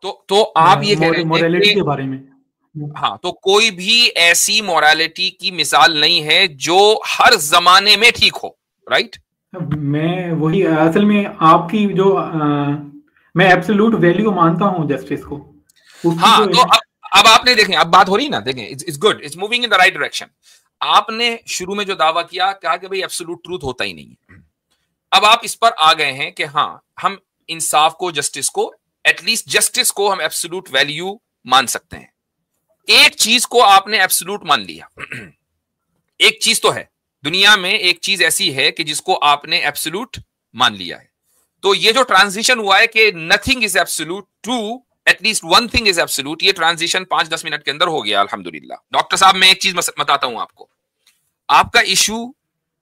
तो आप ये कह रहे हैं मोरालिटी कि के बारे में। हाँ, तो कोई भी ऐसी मोरालिटी की मिसाल नहीं है जो हर जमाने में ठीक हो, राइट? मैं वही असल में आपकी जो मैं एब्सोल्यूट वैल्यू मानता हूँ जस्टिस को, उसकी हाँ, जो तो अब आपने देखें, अब बात हो रही ना, देखें, it's good, it's moving in the right direction. आपने शुरू में जो दावा किया, कहा कि भाई एब्सोल्यूट ट्रूथ होता ही नहीं है। अब आप इस पर आ गए हैं कि हाँ, हम इंसाफ को, जस्टिस को, एटलीस्ट जस्टिस को हम एब्सोल्यूट वैल्यू मान सकते हैं। एक चीज को आपने एब्सोल्यूट मान लिया। एक चीज तो है दुनिया में, एक चीज ऐसी है कि जिसको आपने एब्सोल्यूट मान लिया है। तो ये जो ट्रांजिशन हुआ है कि nothing is absolute to at least one thing is absolute, ये ट्रांजिशन 5-10 मिनट के अंदर हो गया, अल्हम्दुलिल्लाह। डॉक्टर साहब, मैं एक चीज बताता हूं आपको। आपका इशू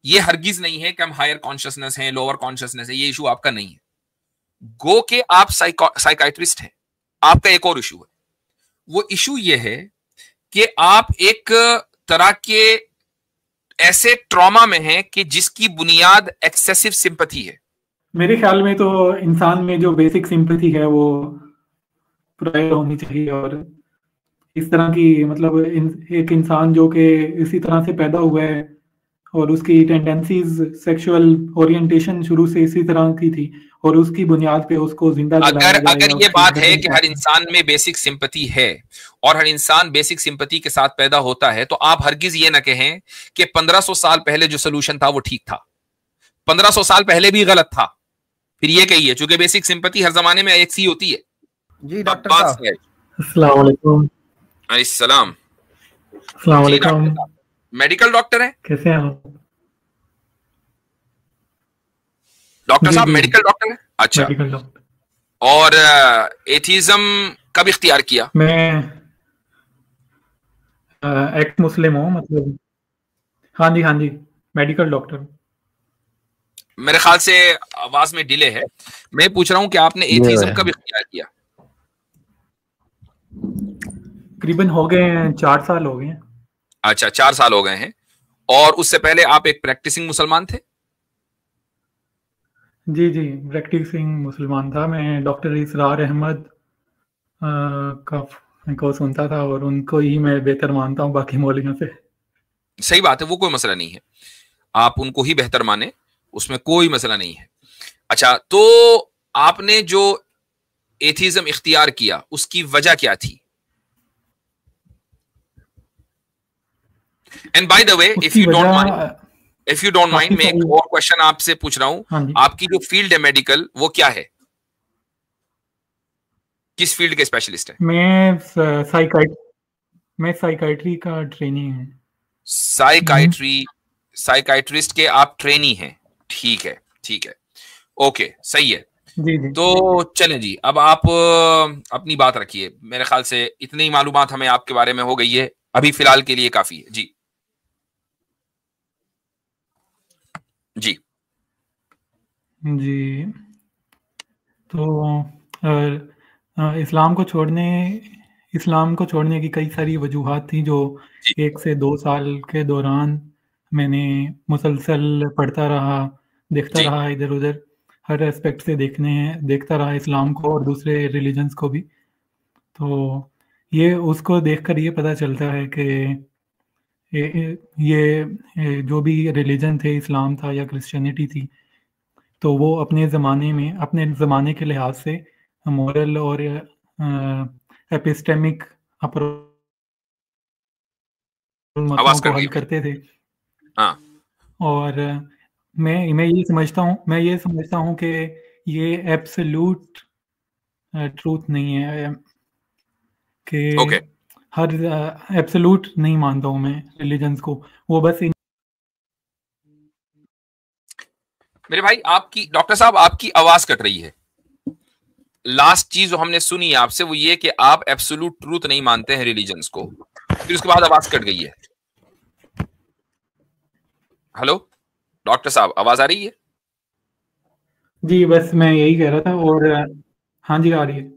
ये हरगिज नहीं है कि हम हायर कॉन्शियसनेस हैं, लोअर कॉन्शियसनेस है, ये इशू आपका नहीं है। गो के आप साइकाइट्रिस्ट हैं। आपका एक और इशू है। वो इशू ये है कि आप एक तरह के ऐसे ट्रॉमा में हैं कि जिसकी बुनियाद एक्सेसिव सिंपैथी है। मेरे ख्याल में तो इंसान में जो बेसिक सिंपैथी है वो प्रायर होनी चाहिए, और इस तरह की मतलब एक इंसान जो कि इसी तरह से पैदा हुआ है और उसकी टेंडेंसीज, सेक्सुअल ओरिएंटेशन शुरू से इसी तरह की थी, और उसकी बुनियाद पे उसको जिंदा अगर जलाया जाए अगर या ये उसकी बात मदद है नहीं कि हर करते। इंसान में बेसिक सिंपैथी है और हर इंसान बेसिक सिंपैथी के साथ पैदा होता है, तो आप हरगिज ये ना कहें कि 1500 साल पहले जो सोल्यूशन था वो ठीक था। 1500 साल पहले भी गलत था। फिर ये कहिए, चूंकि बेसिक सिंपैथी हर जमाने में एक सी होती है। जी अब डॉक्टर बात साहब। है। अस्सलाम वालेकुम। अस्सलाम। अस्सलाम जी वालेकुम। डॉक्टर साहब, मेडिकल डॉक्टर है? कैसे हैं आप? डॉक्टर जी साहब जी, मेडिकल डॉक्टर है, अच्छा। Medical doctor. और एथिज्म कब इख्तियार किया? मैं एक्स मुस्लिम हूँ, मतलब। हाँ जी, हाँ जी, मेडिकल डॉक्टर। मेरे ख्याल से आवाज में डिले है। मैं पूछ रहा हूं कि आपने एथिज्म कब इख्तियार किया? करीबन हो गए हैं 4 साल हो गए हैं। अच्छा, 4 साल हो गए हैं। और उससे पहले आप एक प्रैक्टिसिंग मुसलमान थे? जी जी, प्रैक्टिसिंग मुसलमान था मैं। डॉक्टर इसरार अहमद का को सुनता था, और उनको ही मैं बेहतर मानता हूँ बाकी मौलवियों से। सही बात है, वो कोई मसला नहीं है। आप उनको ही बेहतर माने, उसमें कोई मसला नहीं है। अच्छा, तो आपने जो एथिज्म इख्तियार किया उसकी वजह क्या थी? एंड बाय द वे, उसकी वजह इफ यू डोंट माइंड, काफ़ी मैं एक सारी। और क्वेश्चन आपसे पूछ रहा हूं। हाँ जी। आपकी जो फील्ड है मेडिकल, वो क्या है? किस फील्ड के स्पेशलिस्ट है? मैं साइकाइट मैं साइकाइट्री का ट्रेनी हूँ। साइकाइट्री। साइकाइट्रिस्ट के आप ट्रेनी हैं? ठीक है, ठीक है, ओके, सही है। जी जी। तो चलें जी, अब आप अपनी बात रखिए। मेरे ख्याल से इतनी मालूमात हमें आपके बारे में हो गई है, अभी फिलहाल के लिए काफी है जी। जी। जी, तो इस्लाम को छोड़ने इस्लाम को छोड़ने की कई सारी वजूहात थी, जो जी। 1 से 2 साल के दौरान मैंने मुसलसल पढ़ता रहा, देखता जी। रहा इधर-उधर, हर एस्पेक्ट से देखता रहा इस्लाम को और दूसरे रिलिजन्स को भी। तो ये उसको देखकर ये पता चलता है कि जो भी रिलिजन थे, इस्लाम था या क्रिश्चियनिटी थी, तो वो अपने ज़माने के लिहाज से मोरल और एपिस्टेमिक अप्रोच मसलों आवाज को कट गई हल भाई। करते थे। हाँ। और मैं ये समझता हूँ कि ये एब्सोल्यूट ट्रूथ नहीं है, कि ओके। हर एब्सोल्यूट नहीं मानता हूँ मैं रिलिजन्स को। वो बस मेरे भाई, आपकी, डॉक्टर साहब, आपकी आवाज कट रही है। लास्ट चीज जो हमने सुनी आपसे वो ये कि आप एब्सोल्यूट ट्रूथ नहीं मानते हैं रिलीजन्स को, फिर उसके बाद आवाज कट गई है। हेलो डॉक्टर साहब, आवाज आ रही है? जी, बस मैं यही कह रहा था। और हाँ जी, आ रही है।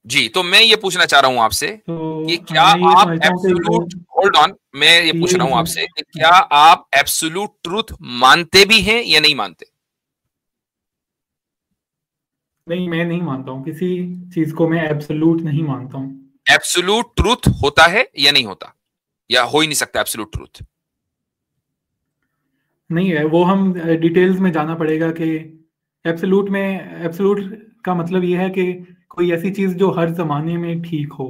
जी, तो मैं ये पूछना चाह रहा हूं आपसे तो कि क्या मैं ये आप समझता हूँ एब्सोल्यूट, होल्ड ऑन, मैं ये कि पूछ ये रहा हूं आपसे कि क्या आप एब्सोल्यूट ट्रूथ मानते भी हैं या नहीं मानते? नहीं, मैं नहीं मानता हूँ किसी चीज को, मैं एब्सोल्यूट नहीं मानता हूँ। एब्सोल्यूट ट्रूथ होता है या नहीं होता, या हो ही नहीं सकता एब्सोल्यूट ट्रूथ? नहीं है, वो हम डिटेल्स में जाना पड़ेगा कि एब्सोल्यूट का मतलब ये है कि कोई ऐसी चीज जो हर जमाने में ठीक हो,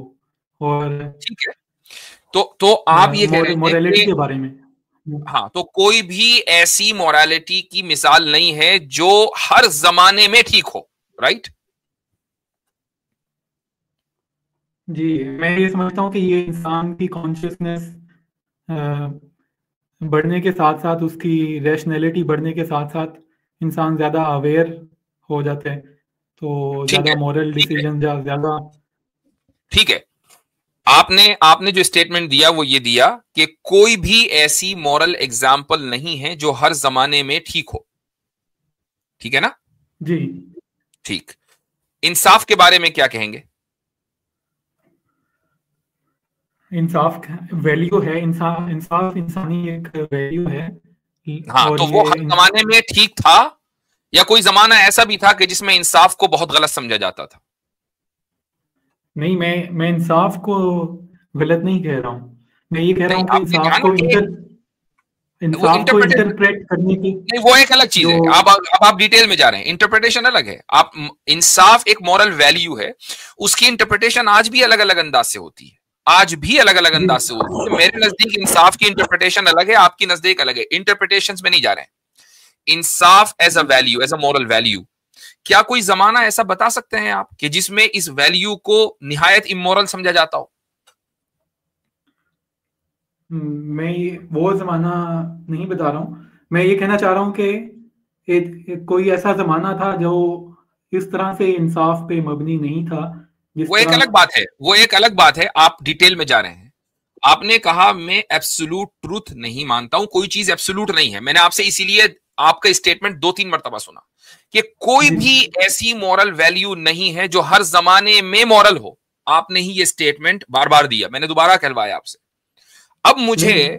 और ठीक है, तो आप ये कह रहे हैं मोरालिटी कि के बारे में। हाँ, तो कोई भी ऐसी मोरालिटी की मिसाल नहीं है जो हर जमाने में ठीक हो, राइट? जी, मैं ये समझता हूँ कि ये इंसान की कॉन्शियसनेस बढ़ने के साथ साथ, उसकी रैशनैलिटी बढ़ने के साथ साथ इंसान ज़्यादा अवेयर हो जाते हैं, तो ठीक ज़्यादा है, मॉरल ठीक है, डिसीजन ज़्यादा। ठीक है। आपने आपने जो स्टेटमेंट दिया वो ये दिया कि कोई भी ऐसी मॉरल एग्जाम्पल नहीं है जो हर जमाने में ठीक हो, ठीक है ना? जी, ठीक। इंसाफ के बारे में क्या कहेंगे? इंसाफ वैल्यू है, इंसाफ इंसानी एक वैल्यू है। हाँ, और तो वो ये हर जमाने में ठीक था, या कोई जमाना ऐसा भी था कि जिसमें इंसाफ को बहुत गलत समझा जाता था? नहीं, मैं इंसाफ को गलत नहीं कह रहा हूँ। मैं ये कह रहा नहीं, हूँ कि आपने कहा ना कि वो इंसाफ को इंटरप्रिटेशन, इंटरप्रेट करने की नहीं वो एक अलग चीज जो। है। अब आप डिटेल में जा रहे हैं, इंटरप्रिटेशन अलग है। आप, इंसाफ एक मॉरल वैल्यू है, उसकी इंटरप्रिटेशन आज भी अलग अलग अंदाज से होती है, आज भी अलग अलग जी, अंदाज से होती है। मेरे नजदीक इंसाफ की इंटरप्रिटेशन अलग है, आपकी नजदीक अलग है, इंटरप्रिटेशन में नहीं जा रहे हैं। इंसाफ as a value, as a moral value, क्या कोई जमाना ऐसा बता सकते हैं आप कि जिसमें इस वैल्यू को निहायत इमोरल समझा जाता हो? मैं ये वो जमाना नहीं बता रहा हूँ। मैं ये कहना चाह रहा हूँ कि कोई ऐसा जमाना था जो इस तरह से इंसाफ पे मबनी नहीं था, वो जिस एक तरह। अलग बात है, वो एक अलग बात है, आप डिटेल में जा रहे हैं। आपने कहा मैं एब्सोल्यूट ट्रूथ नहीं मानता हूं, कोई चीज एब्सोल्यूट नहीं है। मैंने आपसे इसीलिए आपका स्टेटमेंट 2-3 मरतबा सुना कि कोई जी, भी ऐसी मॉरल वैल्यू नहीं है जो हर जमाने में मॉरल हो। आपने ही ये स्टेटमेंट बार बार दिया, मैंने दोबारा कहलवाया आपसे। अब मुझे नहीं,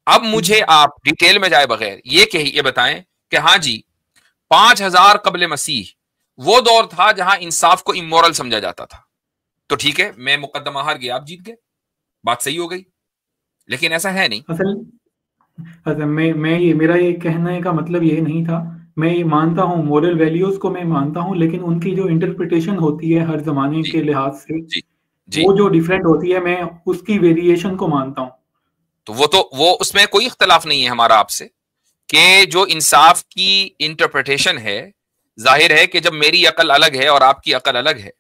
अब मुझे आप डिटेल में जाए बगैर ये बताएं कि हाँ जी, 5000 कबल मसीह वो दौर था जहां इंसाफ को इमोरल समझा जाता था, तो ठीक है, मैं मुकदमा हार गया, आप जीत गए, बात सही हो गई। लेकिन ऐसा है नहीं। असल असल मैं ये मेरा ये कहने का मतलब ये नहीं था। मैं ये मानता हूँ, मोरल वैल्यूज को मैं मानता हूँ, लेकिन उनकी जो इंटरप्रिटेशन होती है हर जमाने जी, के लिहाज से, जी, जी। वो जो डिफरेंट होती है, मैं उसकी वेरिएशन को मानता हूँ। तो वो उसमें कोई इख्तलाफ नहीं है हमारा आपसे कि जो इंसाफ की इंटरप्रिटेशन है, जाहिर है कि जब मेरी अकल अलग है और आपकी अकल अलग है,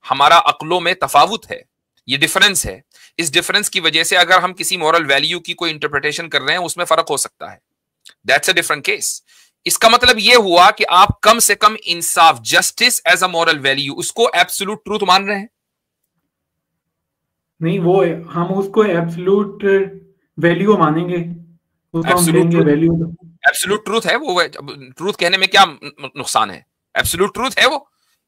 हमारा अकलों में तफावुत है, ये डिफरेंस है। इस डिफरेंस की वजह से अगर हम किसी मॉरल वैल्यू की कोई इंटरप्रिटेशन कर रहे हैं, उसमें फर्क हो सकता है। That's a different case. इसका मतलब यह हुआ कि आप कम से कम इंसाफ, justice as a moral value, उसको एब्सोल्यूट ट्रूथ मान रहे हैं। नहीं, वो हम उसको एब्सोल्यूट वैल्यू मानेंगे, उसको हम एब्सोल्यूट कहेंगे ट्रूथ, वैल्यू। एब्सोल्यूट ट्रूथ है वो। ट्रूथ कहने में क्या नुकसान है? एब्सोल्यूट ट्रूथ है वो।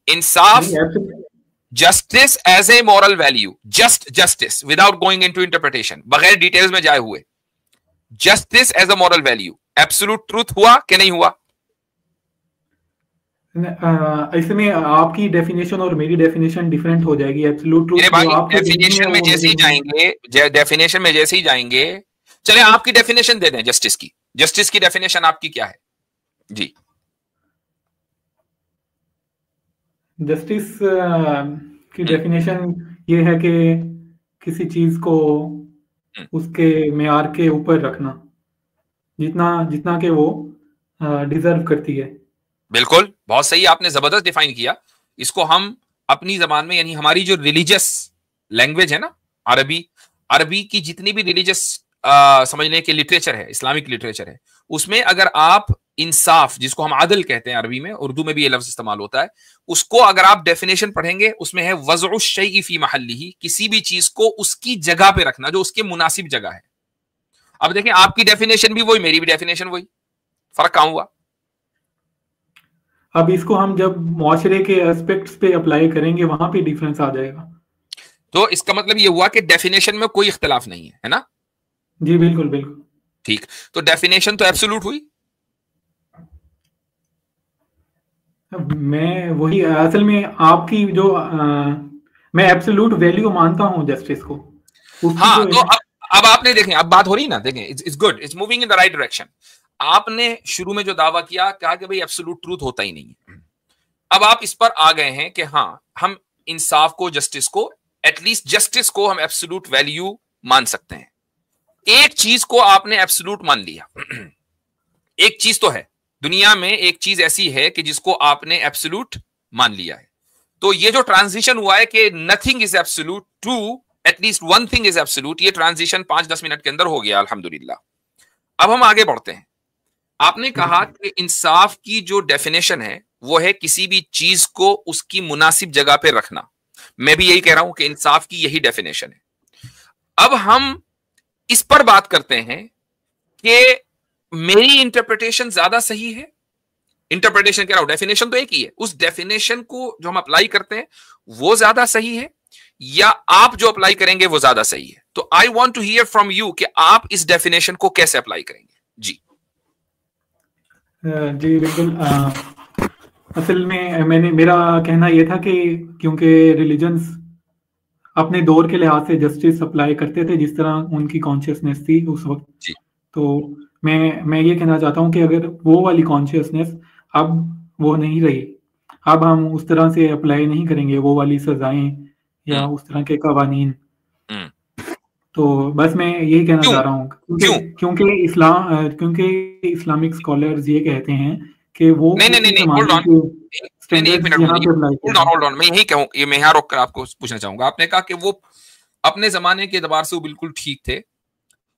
इंसाफ, नहीं, absolute justice as a moral value, just justice without going into interpretation, बगैर डिटेल्स में जाए हुए, justice as a moral value, absolute truth हुआ कि नहीं हुआ? ऐसे में आपकी डेफिनेशन और मेरी डेफिनेशन डिफरेंट हो जाएगी। एब्सोल्यूट मेरे ट्रूथ जो भाई, आपके ज़हन में है डेफिनेशन में वो जैसे मेरे ही ज़हन में। जाएंगे, डेफिनेशन में जैसे ही जाएंगे, चले आपकी डेफिनेशन दे दें जस्टिस की। जस्टिस की डेफिनेशन आपकी क्या है? जी। जस्टिस की हम्म, डेफिनेशन ये है कि किसी चीज़ को हम्म, उसके मेयार के ऊपर रखना, जितना जितना कि वो डिजर्व करती है। बिल्कुल, बहुत सही, आपने जबरदस्त डिफाइन किया। इसको हम अपनी जबान में, यानी हमारी जो रिलीजियस लैंग्वेज है ना, अरबी, अरबी की जितनी भी रिलीजियस समझने के लिटरेचर है, इस्लामिक लिटरेचर है, उसमें अगर आप इंसाफ, जिसको हम आदल कहते हैं अरबी में, उर्दू में भी ये लफ्ज इस्तेमाल होता है, उसको अगर आप डेफिनेशन पढ़ेंगे, उसमें है वज़उ शैइ फी महल्लिही, किसी भी चीज को उसकी जगह पे रखना जो उसके मुनासिब जगह है। अब देखें, आपकी डेफिनेशन भी वही, मेरी भी डेफिनेशन वही, फर्क कहां हुआ? अब इसको हम जब मुआशरे के एस्पेक्ट्स पे अप्लाई करेंगे, वहां पे डिफरेंस आ जाएगा। तो इसका मतलब यह हुआ कि डेफिनेशन में कोई इख्तलाफ नहीं है ना? जी, बिल्कुल बिल्कुल। ठीक, तो डेफिनेशन तो एब्सोल्यूट हुई। मैं वही असल में आपकी जो मैं एब्सोल्यूट वैल्यू मानता हूँ जस्टिस को, उसकी हाँ, जो तो अब आपने देखें, अब बात हो रही ना, देखें, it's good, it's moving in the right direction. आपने शुरू में जो दावा किया, कहा कि भाई एब्सोल्यूट ट्रूथ होता ही नहीं है। अब आप इस पर आ गए हैं कि हाँ, हम इंसाफ को, जस्टिस को, एटलीस्ट जस्टिस को हम एब्सोल्यूट वैल्यू मान सकते हैं। एक चीज को आपने एब्सोल्यूट मान लिया। एक चीज तो है दुनिया में, एक चीज ऐसी है कि जिसको आपने एब्सोल्यूट मान लिया है। तो ये जो ट्रांजिशन हुआ है कि nothing is absolute to at least one thing is absolute, ये ट्रांजिशन 5-10 मिनट के अंदर हो गया, अल्हम्दुलिल्लाह। अब हम आगे बढ़ते हैं। आपने कहा कि इंसाफ की जो डेफिनेशन है वो है किसी भी चीज को उसकी मुनासिब जगह पे रखना। मैं भी यही कह रहा हूं कि इंसाफ की यही डेफिनेशन है। अब हम इस पर बात करते हैं कि मेरी इंटरप्रिटेशन ज्यादा सही है। इंटरप्रिटेशन कह रहा हूं, डेफिनेशन तो एक ही है, उस डेफिनेशन को जो हम अप्लाई करते हैं वो ज्यादा सही है, या आप जो अप्लाई करेंगे वो ज्यादा सही है। तो I want to hear from you कि आप इस डेफिनेशन को कैसे अप्लाई करेंगे। जी जी बिल्कुल। असल में मेरा कहना यह था कि क्योंकि रिलीजन्स अपने दौर के लिहाज से जस्टिस अप्लाई करते थे जिस तरह उनकी कॉन्शियसनेस थी उस वक्त, जी तो मैं ये कहना चाहता हूँ कि अगर वो वाली कॉन्शियसनेस अब वो नहीं रही, अब हम उस तरह से अप्लाई नहीं करेंगे वो वाली सजाएं या उस तरह के कवानीन। हम्म। तो बस मैं यही कहना क्यों चाह रहा हूँ क्यों? क्योंकि इस्लामिक स्कॉलर्स ये कहते हैं कि वो नहीं नहीं नहीं उसी नहीं, होल्ड जमाने ऑन। के नहीं नहीं, एक स्टैंडर्ड्स मिनट यहाँ पे अप्लाई होल्ड कर ऑन रहे हैं। होल्ड ऑन, मैं यही कहूँ, ये मैं यहाँ रोक कर आपको पूछना चाहूंगा। आपने कहा कि वो अपने जमाने के एतबार से वो बिल्कुल ठीक थे,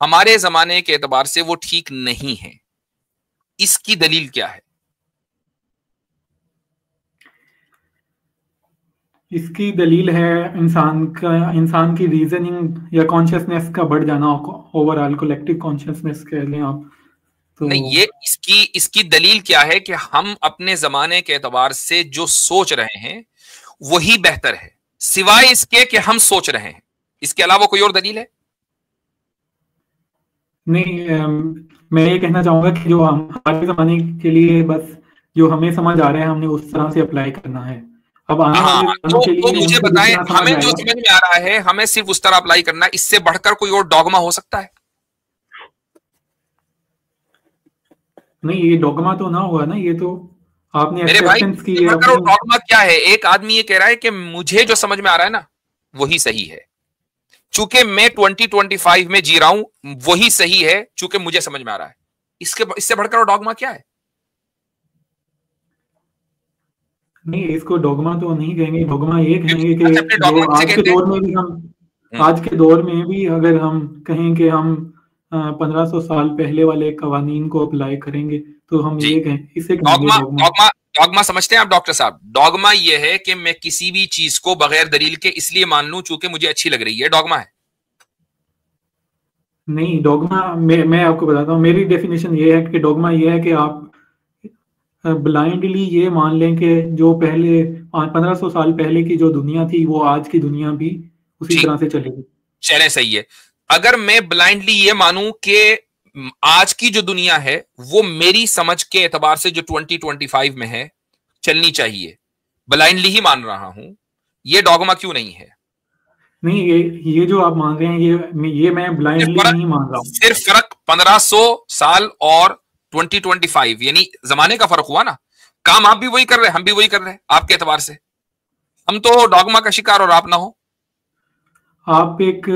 हमारे जमाने के एतबार से वो ठीक नहीं है, इसकी दलील क्या है? इसकी दलील है इंसान की रीजनिंग या कॉन्शियसनेस का बढ़ जाना, ओवरऑल कलेक्टिव कॉन्शियसनेस कह लें आप तो। नहीं, ये इसकी इसकी दलील क्या है कि हम अपने जमाने के एतबार से जो सोच रहे हैं वही बेहतर है, सिवाय इसके कि हम सोच रहे हैं, इसके अलावा कोई और दलील है? नहीं, मैं ये कहना चाहूंगा कि जो हम हमारे जमाने के लिए बस जो हमें समझ आ रहा है हमने उस तरह से अप्लाई करना है। अब आने हाँ, वाले लोगों के तो लिए मुझे उनको जिस बताएं, तरह समझ हमें जो आएगा। समझ में आ रहा है हमें सिर्फ उस तरह अप्लाई करना है, इससे बढ़कर कोई और डॉगमा हो सकता है? नहीं, ये डोगमा तो ना हुआ ना, ये तो आपने मेरे भाई, एक्सेप्टेंस की इससे है बढ़कर और अपनी। डॉगमा क्या है? एक आदमी ये कह रहा है कि मुझे जो समझ में आ रहा है ना वही सही है, चूंकि मैं 2025 में जी रहा हूं, वही सही है चूंकि मुझे समझ में आ रहा है। इससे बढ़कर और डॉगमा क्या है? नहीं, इसको डोगमा तो नहीं कहेंगे। डोगमा ये कहेंगे कि अच्छा, फिर जो डॉगमा किसे आज के कहते हैं? दौर में भी हम आज के दौर में भी अगर हम कहें कि हम 1500 साल पहले वाले कवानीन को अप्लाई करेंगे तो हम जी, ये कहें, इसे कहेंगे डॉगमा डोगमा। डॉगमा डॉगमा समझते हैं आप डॉक्टर साहब? डॉगमा ये है कि मैं किसी भी चीज को बगैर दलील के इसलिए मान लूं चूंकि मुझे अच्छी लग रही है, डॉगमा है। नहीं, डोगमा मैं आपको बताता हूँ, मेरी डेफिनेशन ये है कि डोगमा ये है कि आप ब्लाइंडली ये मान लें कि जो पहले 1500 साल पहले की जो दुनिया थी वो आज की दुनिया भी उसी जी, तरह से चलेगी। चले, सही है। अगर मैं ब्लाइंडली ये मानूं कि आज की जो दुनिया है वो मेरी समझ के एतबार से जो 2025 में है चलनी चाहिए, ब्लाइंडली ही मान रहा हूं, ये डॉगमा क्यों नहीं है? नहीं, ये जो आप मान रहे हैं ये मैं सिर्फ ब्लाइंडली फर्क नहीं मान रहा हूँ। सिर्फ फर्क 1500 साल और 2025 यानी जमाने का फर्क हुआ ना। काम आप भी वही कर रहे हैं, हम भी वही कर रहे हैं, आपके एतबार से हम तो डॉगमा का शिकार और आप ना हो। आप एक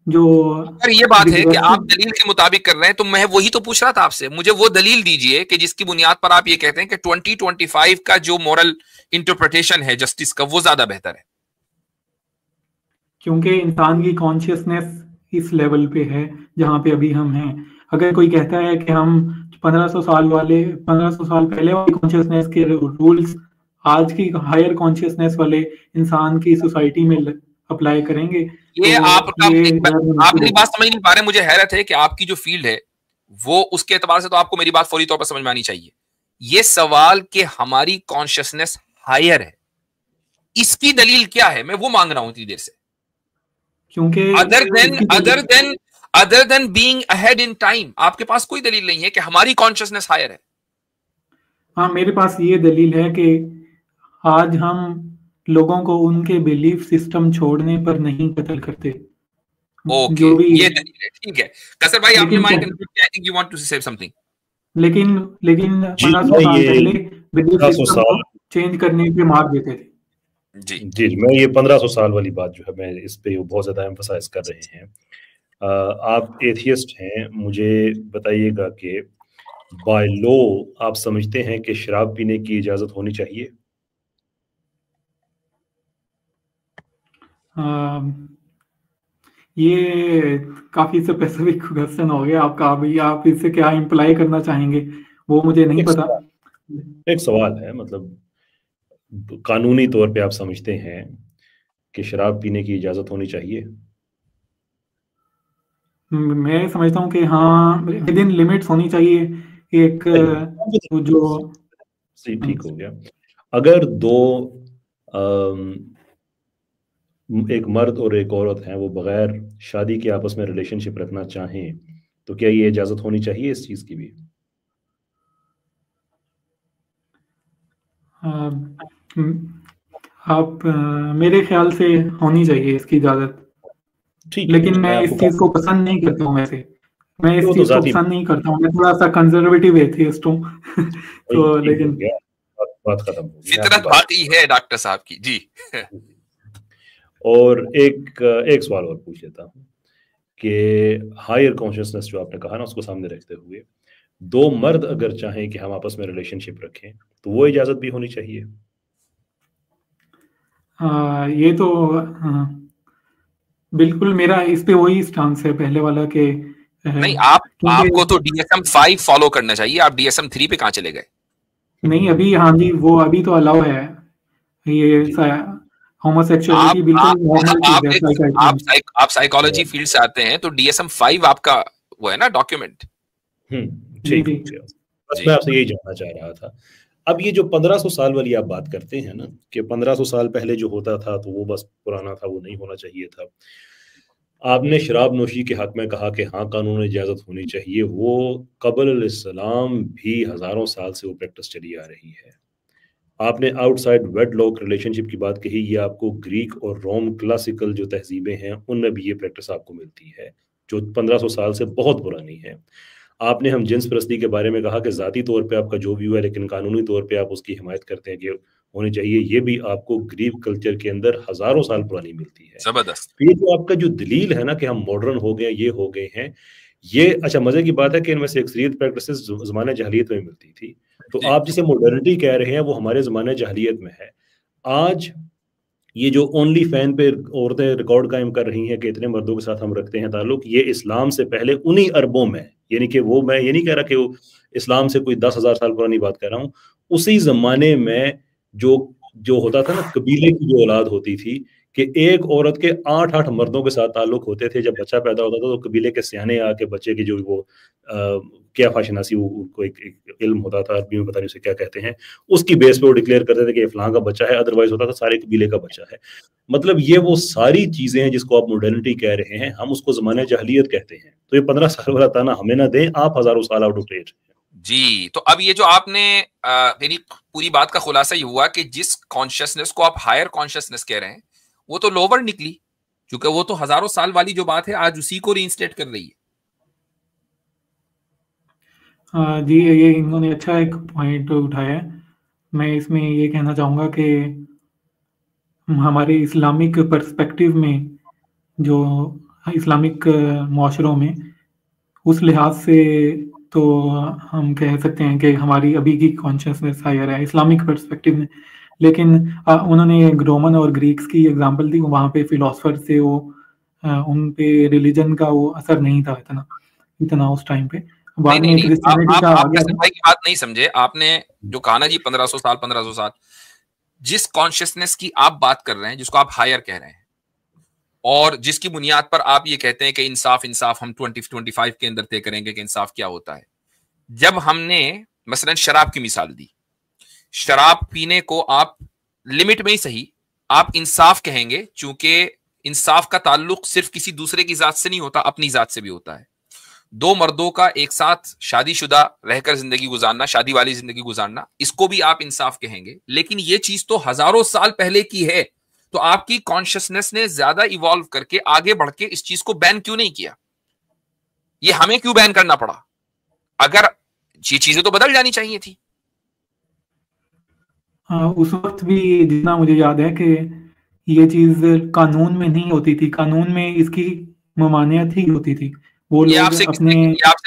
जो अगर ये बात है कि आप रिग्रेसिव दलील के मुताबिक कर रहे हैं तो मैं वही तो पूछ रहा था आपसे, मुझे वो दलील दीजिए कि जिसकी बुनियाद पर आप ये कहते हैं कि 2025 का जो मॉरल इंटरप्रिटेशन है जस्टिस का वो ज्यादा बेहतर है। क्योंकि इंसान की कॉन्शियसनेस इस लेवल पे है जहाँ पे अभी हम हैं। अगर कोई कहता है कि हम 1500 साल पहले वाली कॉन्शियसनेस के रूल्स आज की हायर कॉन्शियसनेस वाले इंसान की सोसाइटी में अप्लाई करेंगे ये तो आपका ये आप मुनासिब मेरी होगा। बात समझ नहीं पा रहे, मुझे हैरत है कि आपकी जो फील्ड है वो उसके एतबार से तो आपको मेरी बात फौरी तौर पर समझ में आनी चाहिए। ये सवाल कि हमारी कॉन्शियसनेस हायर है, इसकी दलील क्या है, मैं वो मांग रहा हूं इतनी देर से। क्योंकि अदर देन इसकी other than other than being ahead in time आपके पास कोई दलील नहीं है कि हमारी कॉन्शियसनेस हायर है। हाँ, मेरे पास ये दलील है कि आज हम लोगों को उनके बिलीफ सिस्टम छोड़ने पर नहीं कत्ल करते। ओके, जो भी ये दलील है, ठीक है। कसर भाई, आपने लेकिन माइक अनम्यूट किया, I think you want to say something. लेकिन लेकिन जी 1500 मैं साल ये पहले बिलीफ 1500 सिस्टम को साल चेंज करने पे मार देते थे। जी जी मैं ये 1500 साल वाली बात जो है मैं इस पे बहुत ज्यादा एम्फसाइज कर रहे हैं। आप एथियस्ट हैं, मुझे बताइएगा कि बाय लॉ आप समझते हैं कि शराब पीने की इजाजत होनी चाहिए? ये काफी स्पेसिफिक क्वेश्चन हो गया आपका। अभी आप इससे क्या इम्प्लाई करना चाहेंगे वो मुझे नहीं एक पता। एक सवाल है, मतलब कानूनी तौर पे आप समझते हैं कि शराब पीने की इजाजत होनी चाहिए? मैं समझता हूँ कि हाँ, विद इन लिमिट्स होनी चाहिए। एक जो सही, ठीक हो गया। अगर दो एक मर्द और एक औरत हैं, वो बगैर शादी के आपस में रिलेशनशिप रखना चाहें, तो क्या ये इजाजत होनी चाहिए इस चीज की भी? आप मेरे ख्याल से होनी चाहिए इसकी इजाजत। ठीक है, लेकिन मैं मैं इस आपको चीज को पसंद नहीं करता हूँ। वैसे मैं इस वो तो चीज को जाती पसंद नहीं करता हूँ। मैं थोड़ा सा कंजर्वेटिव एथियस्ट हूँ। तो ठीक हो लेकिन गया, बात खत्म हो गई, मैं आपकी फितरत बात। बाकी है डॉक्टर साहब की जी। और एक सवाल और पूछ लेता हूँ कि हायर कॉन्शियसनेस जो आपने कहा ना, उसको सामने रखते हुए दो मर्द अगर चाहें कि हम आपस में रिलेशनशिप रखें, तो वो इजाजत भी होनी चाहिए? ये तो बिल्कुल मेरा इस पे वही स्टांस है पहले वाला के नहीं, क्योंकि आपको तो DSM-5 फॉलो करना चाहिए, आप DSM-3 पे कहां चले गए? नहीं, अभी हाँ जी, वो अभी तो अलाउ है। ये जी आप होमोसेक्सुअलिटी बिल्कुल आप नॉर्मल चीज आप है एक साइकाइट्री में। आप साइकोलॉजी फील्ड से आते हैं, तो DSM-5 आपका वो है ना डॉक्यूमेंट। जी ठीक जी। हो गया। बस जी मैं आपसे यही जानना चाह रहा था। अब ये जो 1500 साल वाली आप बात करते हैं ना, कि 1500 साल पहले जो होता था तो वो बस पुराना था, वो नहीं होना चाहिए था। आपने शराब नोशी के हक में कहा कि हाँ, कानून इजाज़त होनी चाहिए। वो क़ब्ल इस्लाम भी हज़ारों साल से वो प्रैक्टिस चली आ रही है। आपने आउटसाइड वेडलॉक रिलेशनशिप की बात कही, ये आपको ग्रीक और रोम क्लासिकल जो तहज़ीबें हैं, उनमें भी ये प्रैक्टिस आपको मिलती है, जो 1500 साल से बहुत पुरानी है। आपने हम जिन्स परस्ती के बारे में कहा कि ज़ाती तौर पे आपका जो व्यू है, लेकिन कानूनी तौर पे आप उसकी हिमायत करते हैं कि होनी चाहिए, ये भी आपको ग्रीक कल्चर के अंदर हज़ारों साल पुरानी मिलती है। जबरदस्त। तो ये जो आपका जो दलील है ना कि हम मॉडर्न हो गए, ये हो गए हैं, ये अच्छा मज़े की बात है कि इनमें से अक्सरियत प्रैक्टिसेस ज़माने जahलियत में मिलती थी। तो जी आप जिसे मॉडर्निटी कह रहे हैं, वो हमारे ज़माने जahलियत में है। आज ये जो ओनली फैन पे औरतें रिकॉर्ड कायम कर रही हैं कि इतने मर्दों के साथ हम रखते हैं ताल्लुक, ये इस्लाम से पहले उन्हीं अरबों में, यानी कि वो, मैं ये नहीं कह रहा कि वो इस्लाम से कोई 10,000 साल पुरानी बात कर रहा हूँ, उसी ज़माने में जो जो होता था ना, कबीले की जो औलाद होती थी, कि एक औरत के 8-8 मर्दों के साथ ताल्लुक होते थे। जब बच्चा पैदा होता था तो कबीले के सयाने आके बच्चे की जो वो क्या फाशनासी, वो उनको एक इल्म होता था, अरबी में पता नहीं उसे क्या कहते हैं, उसकी बेस पे वो डिक्लेयर करते थे कि फलां का बच्चा है, अदरवाइज होता था सारे कबीले का बच्चा है। मतलब ये वो सारी चीजें हैं जिसको आप मॉडर्निटी कह रहे हैं, हम उसको ज़माने जahलियत कहते हैं। तो ये 15 साल वाला ताना हमें ना दें, आप हज़ारों साल आउट ऑफ डेट हैं। जी। तो अब ये जो आपने मेरी पूरी बात का खुलासा ये हुआ कि जिस कॉन्शियसनेस को आप हायर कॉन्शियसनेस कह रहे हैं, वो तो लोअर निकली, क्योंकि वो तो हजारों साल वाली जो बात है आज उसी को रीइंस्टेट कर रही है। जी, ये इन्होंने अच्छा एक पॉइंट उठाया है। मैं इसमें ये कहना चाहूँगा कि हमारे इस्लामिक पर्सपेक्टिव में, जो इस्लामिक माशरों में, उस लिहाज से तो हम कह सकते हैं कि हमारी अभी की कॉन्शियसनेस हायर है इस्लामिक पर्सपेक्टिव में। लेकिन उन्होंने रोमन और ग्रीक्स की एग्जांपल दी, वहाँ पे फिलोसफर थे वो, उन पे रिलीजन का वो असर नहीं था इतना इतना उस टाइम पे। नहीं बाद नहीं में नहीं, क्रिश्चियनिटी का आ आप गया कसर था। भाई की बात नहीं समझे। आपने जो कहा ना जी 1500 साल, जिस कॉन्शियसनेस की आप बात कर रहे हैं, जिसको आप हायर कह रहे हैं, और जिसकी बुनियाद पर आप ये कहते हैं कि इंसाफ इंसाफ हम 2025 के अंदर तय करेंगे कि इंसाफ क्या होता है। जब हमने मसलन शराब की मिसाल दी, शराब पीने को आप लिमिट में ही सही आप इंसाफ कहेंगे, चूंकि इंसाफ का ताल्लुक सिर्फ किसी दूसरे की जात से नहीं होता, अपनी जात से भी होता है। दो मर्दों का एक साथ शादीशुदा रहकर जिंदगी गुजारना, शादी वाली जिंदगी गुजारना, इसको भी आप इंसाफ कहेंगे, लेकिन ये चीज तो हजारों साल पहले की है। तो आपकी कॉन्शियसनेस ने ज्यादा इवॉल्व करके आगे बढ़ के इस चीज को बैन क्यों नहीं किया? ये हमें क्यों बैन करना पड़ा? अगर ये चीजें तो बदल जानी चाहिए थी। हाँ, उस वक्त भी जितना मुझे याद है कि ये चीज कानून में नहीं होती थी, कानून में इसकी ममानियत ही होती थी। वो ये लोग आपसे अपने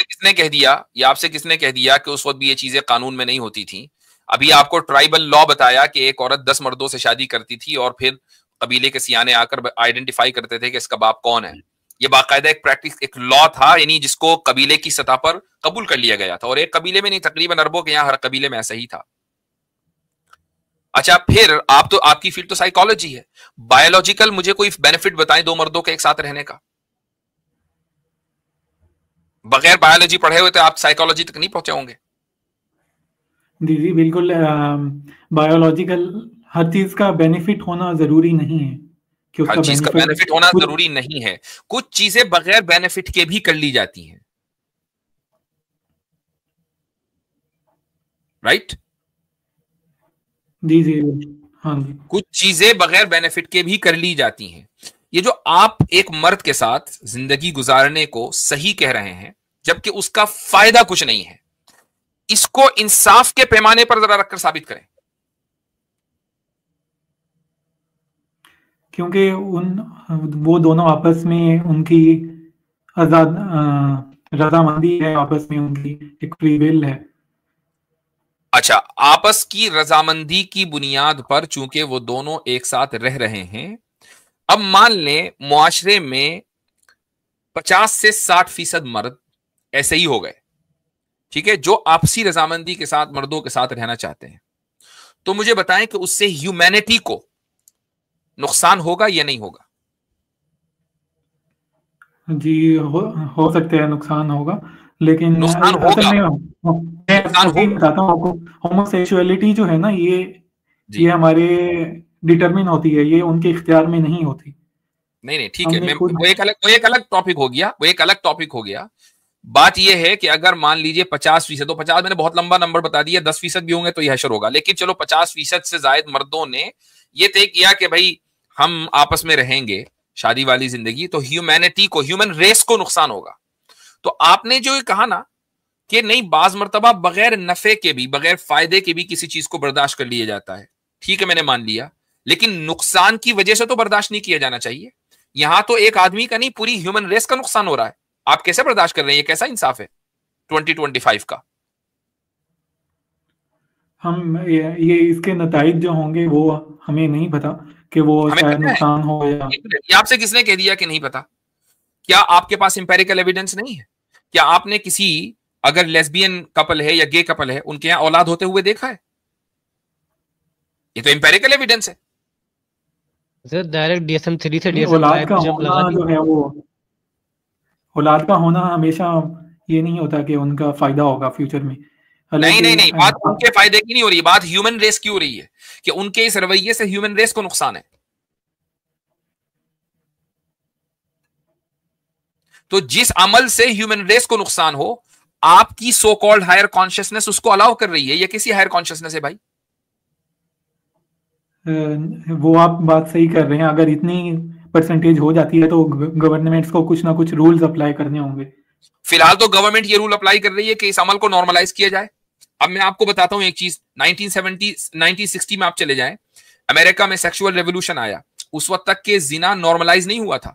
किसने कह दिया, ये आपसे किसने कह दिया कि उस वक्त भी ये चीजें कानून में नहीं होती थी? अभी आपको ट्राइबल लॉ बताया कि एक औरत 10 मर्दों से शादी करती थी और फिर कबीले के सियाने आकर आइडेंटिफाई करते थे कि इसका बाप कौन है। ये बाकायदा एक प्रैक्टिस, एक लॉ था, यानी जिसको कबीले की सतह पर कबूल कर लिया गया था, और एक कबीले में नहीं, तकरीबन अरबों के यहाँ हर कबीले में ऐसा ही था। अच्छा, फिर आप तो, आपकी फील्ड तो साइकोलॉजी है, बायोलॉजिकल मुझे कोई बेनिफिट बताएं दो मर्दों के एक साथ रहने का। बगैर बायोलॉजी पढ़े हुए तो आप साइकोलॉजी तक नहीं पहुंचे होंगे। जी बिल्कुल, बायोलॉजिकल हर चीज का बेनिफिट होना जरूरी नहीं है कि हर उसका चीज का बेनिफिट होना जरूरी नहीं है, कुछ चीजें बगैर बेनिफिट के भी कर ली जाती हैं, राइट? जी जी, हाँ जी। कुछ चीजें बगैर बेनिफिट के भी कर ली जाती हैं। ये जो आप एक मर्द के साथ जिंदगी गुजारने को सही कह रहे हैं जबकि उसका फायदा कुछ नहीं है, इसको इंसाफ के पैमाने पर जरा रखकर साबित करें। क्योंकि वो दोनों आपस में उनकी आजाद रजामंदी है, आपस में उनकी एक फ्री विल है। अच्छा, आपस की रजामंदी की बुनियाद पर चूंकि वो दोनों एक साथ रह रहे हैं, अब मान लें मुआशरे में 50 से 60% मर्द ऐसे ही हो गए, ठीक है, जो आपसी रजामंदी के साथ मर्दों के साथ रहना चाहते हैं, तो मुझे बताएं कि उससे ह्यूमैनिटी को नुकसान होगा या नहीं होगा? जी हो सकता है नुकसान होगा, लेकिन नुकसान असल होगा, में मैं नुकसान अभी होगा बताता हूँ आपको। होमोसेक्सुअलिटी जो है ना, जी। ये हमारे डिटरमिन होती है, ये उनके इख्तियार में नहीं होती। नहीं नहीं, ठीक है, हमने मैं खुद वो एक अलग टॉपिक हो गया, वो एक अलग टॉपिक हो गया। बात यह है कि अगर मान लीजिए 50%, तो 50 मैंने बहुत लंबा नंबर बता दिया, 10% भी होंगे तो यह हशर होगा, लेकिन चलो 50% से ज्यादा मर्दों ने यह तय किया कि भाई हम आपस में रहेंगे शादी वाली जिंदगी, तो ह्यूमैनिटी को, ह्यूमन रेस को नुकसान होगा। तो आपने जो ये कहा ना कि नहीं, बाज मर्तबा बगैर नफे के भी, बगैर फायदे के भी किसी चीज को बर्दाश्त कर लिया जाता है, ठीक है, मैंने मान लिया, लेकिन नुकसान की वजह से तो बर्दाश्त नहीं किया जाना चाहिए। यहां तो एक आदमी का नहीं, पूरी ह्यूमन रेस का नुकसान हो रहा है, आप कैसे बर्दाश्त कर रहे हैं? ये कैसा इंसाफ है 2025 का? हम ये इसके नताइज जो होंगे वो हमें नहीं पता कि वो हमें शायद पता है, नुकसान हो या ये आपसे किसने कह दिया कि नहीं पता? क्या आपके पास इंपेरिकल एविडेंस नहीं है? क्या आपने किसी, अगर लेस्बियन कपल है या गे कपल है, उनके यहां औलाद होते हुए देखा है? ये तो इंपेरिकल एविडेंस है। सर डायरेक्ट DSM-3 से DSM-5 औलाद का जब लगा होना दी। जो है वो, औलाद का होना हमेशा ये नहीं होता कि उनका फायदा होगा फ्यूचर में। नहीं नहीं नहीं, बात हालांकि उनके फायदे की नहीं हो रही, बात ह्यूमन रेस की हो रही है कि उनके इस रवैये से ह्यूमन रेस को नुकसान है। तो जिस अमल से ह्यूमन रेस को नुकसान हो, आपकी सो कॉल्ड हायर कॉन्शियसनेस उसको अलाउ कर रही है। ये किसी हायर कॉन्शियसनेस है भाई? वो आप बात सही कर रहे हैं, अगर इतनी परसेंटेज हो जाती है तो गवर्नमेंट्स को कुछ ना कुछ रूल्स अप्लाई करने होंगे। फिलहाल तो गवर्नमेंट ये रूल अप्लाई कर रही है कि इस अमल को नॉर्मलाइज किया जाए। अब मैं आपको बताता हूं एक चीज, 1960 में आप चले जाएं, अमेरिका में सेक्सुअल रेवोल्यूशन आया, उस वक्त तक के जिना नॉर्मलाइज नहीं हुआ था,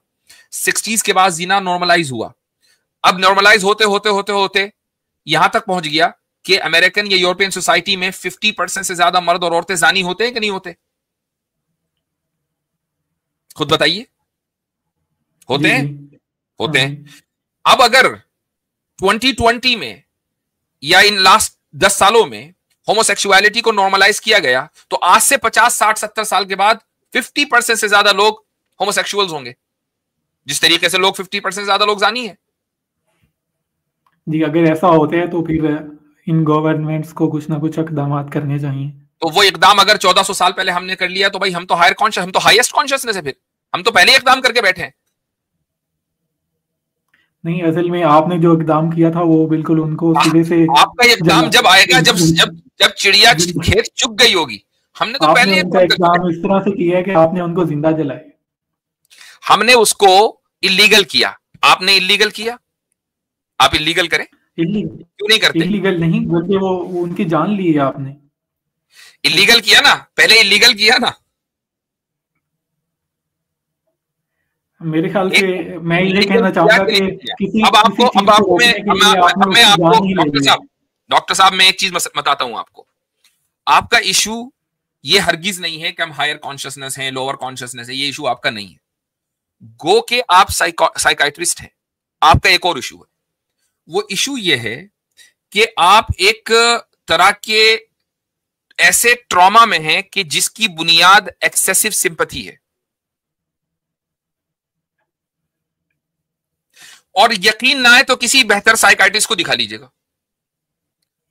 60s के बाद जिना नॉर्मलाइज हुआ। अब नॉर्मलाइज होते होते होते होते यहां तक पहुंच गया कि अमेरिकन या यूरोपियन सोसाइटी में 50% से ज्यादा मर्द और औरतें जानी होते हैं कि नहीं होते? खुद बताइए, होते हैं? होते हैं। अब अगर 2020 में या इन लास्ट 10 सालों में होमोसेक्सुअलिटी को नॉर्मलाइज किया गया, तो आज से 50, 60, 70 साल के बाद 50% से ज्यादा लोग होमोसेक्सुअल्स होंगे, जिस तरीके से लोग 50% से ज्यादा लोग जानी है। जी, अगर ऐसा होता है तो फिर इन गवर्नमेंट्स को कुछ ना कुछ इकदाम करने चाहिए। तो वो इकदाम अगर 1400 साल पहले हमने कर लिया तो भाई हम तो हम तो हाईएस्ट कॉन्शियसनेस है, फिर हम तो पहले ही इकदाम करके बैठे हैं। नहीं, असल में आपने जो इकदाम किया था वो बिल्कुल उनको सिरे से आपका एग्जाम जब आएगा जब जब जब चिड़िया खेत चुग गई होगी। हमने तो पहले आपने उनका इकदाम इस तरह से किया है कि आपने उनको जिंदा जलाए। हमने उसको इलीगल किया। आपने इलीगल किया, आप इलीगल करें, क्यों नहीं करते? इलीगल नहीं, बल्कि वो उनकी जान ली है आपने। इलीगल किया ना, पहले इलीगल किया ना। मेरे ख्याल से मैं ये कहना चाहूंगा कि किसी अब आपको किसी चीज को रोकने के लिए आपने मैं उसकी जान ही ले ली है। डॉक्टर साहब मैं एक चीज बताता हूं आपको। आपका इशू ये हरगिज नहीं है कि हम हायर कॉन्शियसनेस हैं, लोअर कॉन्शियसनेस है, ये इशू आपका नहीं है। गो के आप साइकाइट्रिस्ट हैं, आपका एक और इशू है। वो इशू ये है कि आप एक तरह के ऐसे ट्रॉमा में हैं कि जिसकी बुनियाद एक्सेसिव सिंपैथी है। और यकीन ना है तो किसी बेहतर साइकाइट्रिस्ट को दिखा लीजिएगा।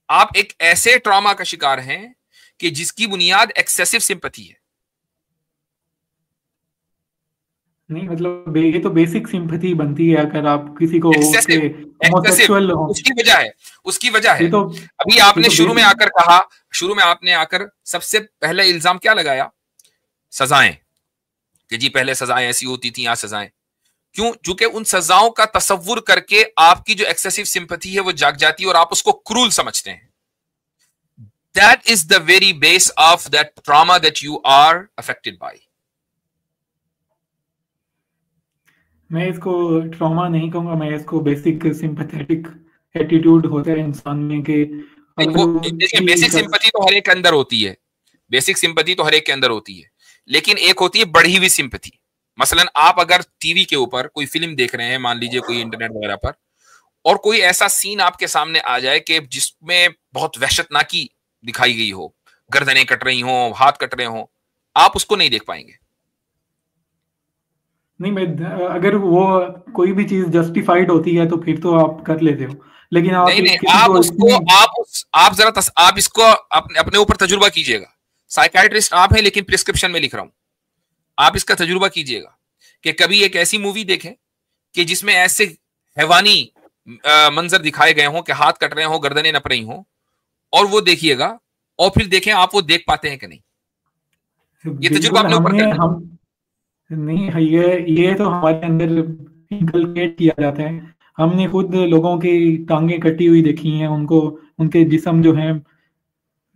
आप एक ऐसे ट्रॉमा का शिकार हैं कि जिसकी बुनियाद एक्सेसिव सिंपैथी है। नहीं मतलब ये तो बेसिक सिंपैथी बनती है अगर आप किसी को होमोसेक्सुअल हो। उसकी वजह है तो अभी आपने शुरू में आकर कहा, शुरू में आपने आकर सबसे पहले इल्जाम क्या लगाया? सजाएं, कि जी पहले सजाएं ऐसी होती थी, आज सजाएं क्यों? क्योंकि उन सजाओं का तसव्वुर करके आपकी जो एक्सेसिव सिंपैथी है वो जाग जाती है और आप उसको क्रूल समझते हैं। That is the very base of that trauma that you are affected by. मैं इसको ट्रॉमा नहीं कहूंगा, मैं इसको बेसिक सिंपैथेटिक एटीट्यूड होता है इंसान में कि बेसिक सिंपैथी तो हर एक के अंदर होती है, बेसिक सिंपैथी तो हर एक के अंदर होती है, लेकिन एक होती है बढ़ी हुई सिंपैथी। मसलन आप अगर टीवी के ऊपर कोई फिल्म देख रहे हैं, मान लीजिए कोई इंटरनेट वगैरह पर, और कोई ऐसा सीन आपके सामने आ जाए कि जिसमें बहुत वहशतनाकी दिखाई गई हो, गर्दनें कट रही हो, हाथ कट रहे हो, आप उसको नहीं देख पाएंगे। नहीं, मैं अगर वो कोई भी चीज जस्टिफाइड होती है तो फिर तो आप कर लेते हो, लेकिन आप नहीं, आप जरा आप इसको अपने ऊपर तजुर्बा कीजिएगा। साइकाइट्रिस्ट आप हैं, लेकिन प्रिस्क्रिप्शन में लिख रहा हूं, आप इसका तजुर्बा कीजिएगा कि कभी एक ऐसी मूवी देखें कि जिसमें ऐसे हैवानी मंजर दिखाए गए हों कि हाथ कट रहे हों, गर्दनें नप रही हों, और वो देखिएगा और फिर देखें आप वो देख पाते हैं कि नहीं। ये तजुर्बा अपने ऊपर करना। हम नहीं, ये तो हमारे अंदर इनकलकेट किया जाता है। हमने खुद लोगों की टांगें कटी हुई देखी हैं, उनको उनके जिस्म जो हैं